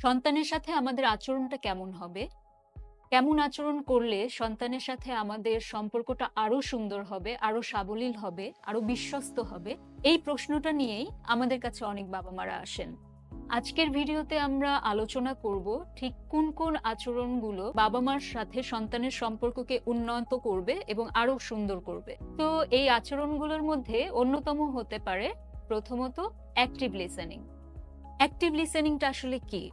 সন্তানের সাথে আমাদের আচরণটা কেমন হবে? কেমন আচরণ করলে সন্তানের সাথে আমাদের সম্পর্কটা আরো সুন্দর হবে, আরো সাবলীল হবে, আরো বিশ্বস্ত হবে? এই প্রশ্নটা নিয়েই আমাদের কাছে অনেক বাবা-মারা আসেন। আজকের ভিডিওতে আমরা আলোচনা করব ঠিক কোন আচরণগুলো বাবা-মার সাথে সন্তানের সম্পর্ককে উন্নত করবে এবং আরো সুন্দর করবে। তো এই আচরণগুলোর মধ্যে অন্যতম হতে পারে প্রথমত অ্যাক্টিভ লিসেনিং। অ্যাক্টিভ লিসেনিংটা আসলে কি?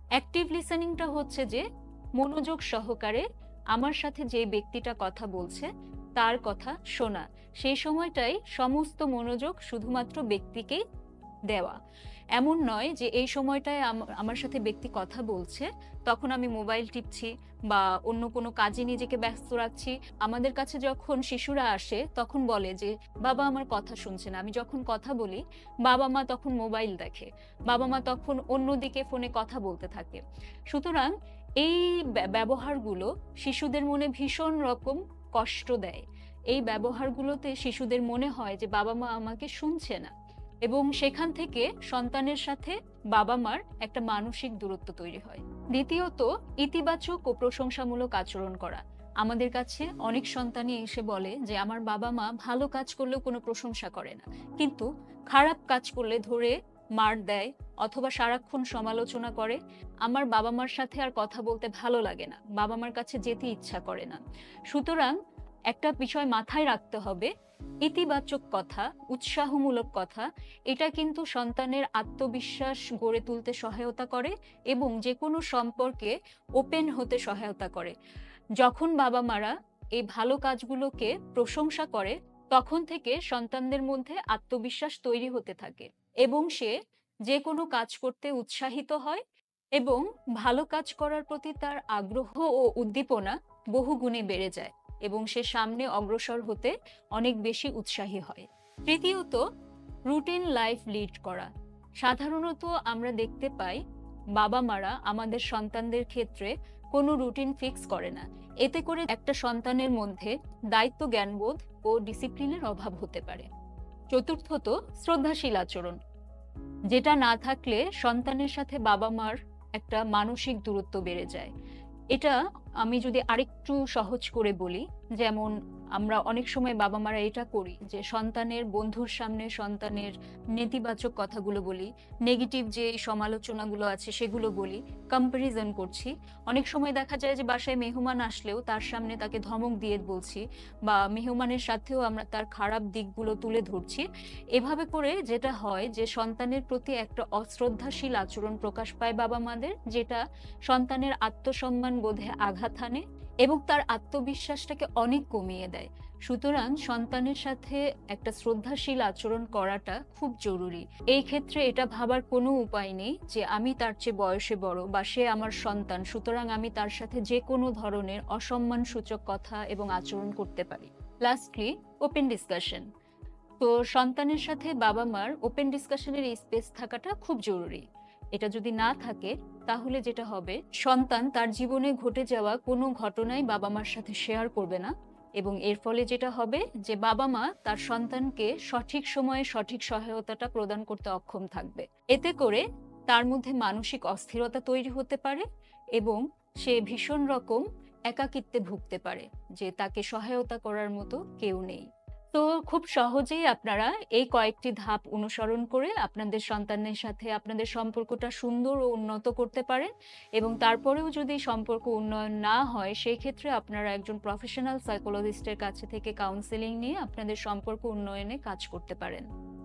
অ্যাক্টিভ লিসেনিংটা হচ্ছে যে মনোযোগ সহকারে আমার সাথে যে ব্যক্তিটা কথা বলছে তার কথা শোনা। সেই সময়টাই সমস্ত মনোযোগ শুধুমাত্র ব্যক্তিকেই দেওয়া। এমন নয় যে এই সময়টায় আমার সাথে ব্যক্তি কথা বলছে, তখন আমি মোবাইল টিপছি বা অন্য কোনো কাজে নিজেকে ব্যস্ত রাখছি। আমাদের কাছে যখন শিশুরা আসে তখন বলে যে, "বাবা আমার কথা শুনছে না।" আমি যখন কথা বলি, বাবা-মা তখন মোবাইল দেখে। বাবা-মা তখন অন্যদিকে ফোনে কথা বলতে থাকে। সুতরাং এই ব্যবহারগুলো শিশুদের মনে ভীষণ রকম কষ্ট দেয়। এই ব্যবহারগুলোতে শিশুদের মনে হয় যে বাবা-মা আমাকে শুনছে না। এবং সেখান থেকে সন্তানের সাথে বাবা-মার একটা মানসিক দূরত্ব তৈরি হয়। দ্বিতীয়ত, ইতিবাচক ও প্রশংসামূলক আচরণ করা। আমাদের কাছে অনেক সন্তানই এসে বলে যে আমার বাবা-মা ভালো কাজ করলেও কোনো প্রশংসা করে না। কিন্তু খারাপ কাজ করলে ধরে মার দেয় অথবা সারাক্ষণ সমালোচনা করে। আমার বাবা-মার সাথে আর কথা বলতে ভালো লাগে না। বাবা-মার কাছে যেতে ইচ্ছা করে না। সুতরাং একটা বিষয় মাথায় রাখতে হবে, ইতিবাচক কথা, উৎসাহমূলক কথা এটা কিন্তু সন্তানের আত্মবিশ্বাস গড়ে তুলতে সহায়তা করে এবং যেকোনো সম্পর্কে ওপেন হতে সহায়তা করে। যখন বাবা-মারা এই ভালো কাজগুলোকে প্রশংসা করে, তখন থেকে সন্তানদের মধ্যে আত্মবিশ্বাস তৈরি হতে থাকে এবং সে যেকোনো কাজ করতে উৎসাহিত হয় এবং ভালো কাজ করার প্রতি তার আগ্রহ ও উদ্দীপনা বহুগুণে বেড়ে যায় এবং সে সামনে অগ্রসর হতে অনেক বেশি উৎসাহী হয়। তৃতীয়ত, রুটিন লাইফ লিড করা। সাধারণত আমরা দেখতে পাই বাবা-মারা আমাদের সন্তানদের ক্ষেত্রে কোনো রুটিন ফিক্স করে না। এতে করে একটা সন্তানের মধ্যে দায়িত্ব জ্ঞানবোধ ও ডিসিপ্লিনের অভাব হতে পারে। চতুর্থত, শ্রদ্ধাশীল আচরণ। যেটা না থাকলে সন্তানের সাথে বাবা-মার একটা মানসিক দূরত্ব বেড়ে যায়। এটা আমি যদি আরেকটু সহজ করে বলি, যেমন আমরা অনেক সময় বাবা-মারা এটা করি যে সন্তানের বন্ধুর সামনে সন্তানের নেতিবাচক কথাগুলো বলি, নেগেটিভ যে সমালোচনাগুলো আছে সেগুলো বলি, কম্প্যারিজন করছি। অনেক সময় দেখা যায় যে বাসায় মেহমান আসলেও তার সামনে তাকে ধমক দিয়ে বলছি বা মেহমানের সাথেও আমরা তার খারাপ দিকগুলো তুলে ধরছি। এভাবে করে যেটা হয় যে সন্তানের প্রতি একটা অশ্রদ্ধাশীল আচরণ প্রকাশ পায় বাবা-মাদের, যেটা সন্তানের আত্মসম্মান বোধে আঘাত হানে এবং তার আত্মবিশ্বাসটাকে অনেক কমিয়ে দেয়। সুতরাং সন্তানের সাথে একটা শ্রদ্ধাশীল আচরণ করাটা খুব জরুরি। এই ক্ষেত্রে এটা ভাবার কোনো উপায় নেই যে আমি তার চেয়ে বয়সে বড় বা সে আমার সন্তান, সুতরাং আমি তার সাথে যে কোনো ধরনের অসম্মানসূচক কথা এবং আচরণ করতে পারি। Lastly, open discussion. তো সন্তানের সাথে বাবা-মার ওপেন ডিসকাশনের এই স্পেস থাকাটা খুব জরুরি। এটা যদি না থাকে তাহলে যেটা হবে, সন্তান তার জীবনে ঘটে যাওয়া কোনো ঘটনাই বাবা-মার সাথে শেয়ার করবে না এবং এর ফলে যেটা হবে যে বাবা-মা তার সন্তানকে সঠিক সময়ে সঠিক সহায়তাটা প্রদান করতে অক্ষম থাকবে। এতে করে তার মধ্যে মানসিক অস্থিরতা তৈরি হতে পারে এবং সে ভীষণ রকম একাকিত্বে ভুগতে পারে যে তাকে সহায়তা করার মতো কেউ নেই। তো খুব সহজেই আপনারা এই কয়েকটি ধাপ অনুসরণ করে আপনাদের সন্তানের সাথে আপনাদের সম্পর্কটা সুন্দর ও উন্নত করতে পারেন এবং তারপরেও যদি সম্পর্ক উন্নয়ন না হয় সেই ক্ষেত্রে আপনারা একজন প্রফেশনাল সাইকোলজিস্টের কাছে থেকে কাউন্সেলিং নিয়ে আপনাদের সম্পর্ক উন্নয়নে কাজ করতে পারেন।